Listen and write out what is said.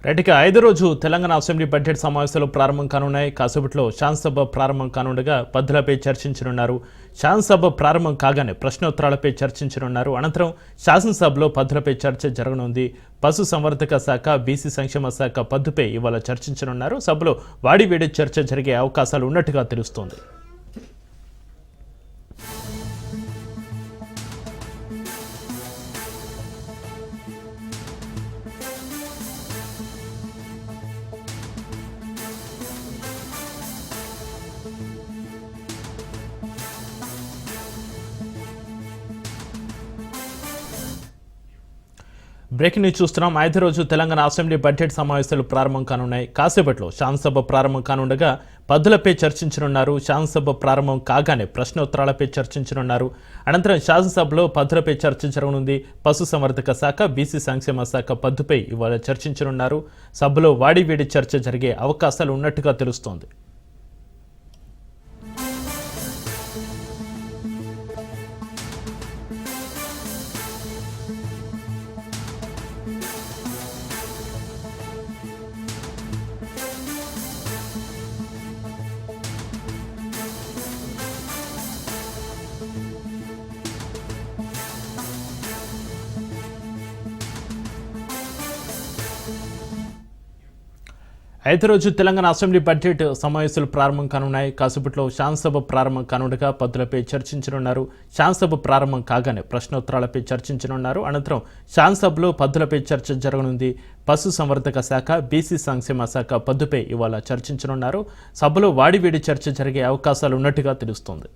రైట్గా ఐదో రోజు Telangana assembly budget సమావేశాలు ప్రారంభం కానున్నాయి. కాసేపట్లో శాసనసభ ప్రారంభం కానుండగా పద్ధతులపై చర్చించనున్నారు. శాసనసభ ప్రారంభం కాగానే ప్రశ్నోత్తరాలపై చర్చించనున్నారు. అనంతరం శాసనసభలో పద్ధతులపై చర్చ జరగనుంది. పశు సంవర్ధక శాఖ, బీసీ సంక్షేమ శాఖ పద్దుపై ఇవాళ చర్చించనున్నారు. సభలో వాడివేడి చర్చ జరిగే అవకాశాలు ఉన్నట్టుగా తెలుస్తోంది. బ్రేకింగ్ న్యూస్ చూస్తున్నాం. ఐదో రోజు తెలంగాణ అసెంబ్లీ బడ్జెట్ సమావేశాలు ప్రారంభం కానున్నాయి. కాసేపట్లో శాసనసభ ప్రారంభం కానుండగా పద్ధతులపై చర్చించనున్నారు. శాసనసభ ప్రారంభం కాగానే ప్రశ్నోత్తరాలపై చర్చించనున్నారు. అనంతరం శాసనసభలో పద్ధతులపై చర్చ జరగనుంది. పశు సంవర్ధక శాఖ, బీసీ సంక్షేమ శాఖ పద్దుపై ఇవాళ చర్చించనున్నారు. సభలో వాడివేడి చర్చ జరిగే అవకాశాలు ఉన్నట్టుగా తెలుస్తోంది. ఐదో రోజు తెలంగాణ అసెంబ్లీ బడ్జెట్ సమావేశాలు ప్రారంభం కానున్నాయి. కాసేపట్లో శాసనసభ ప్రారంభం కానుండగా పద్ధతులపై చర్చించనున్నారు. శాసనసభ ప్రారంభం కాగానే ప్రశ్నోత్తరాలపై చర్చించనున్నారు. అనంతరం శాసనసభలో పద్ధతులపై చర్చ జరగనుంది. పశు సంవర్ధక శాఖ, బీసీ సంక్షేమ శాఖ పద్దుపై ఇవాళ చర్చించనున్నారు. సభలో వాడివేడి చర్చ జరిగే అవకాశాలు ఉన్నట్టుగా తెలుస్తోంది.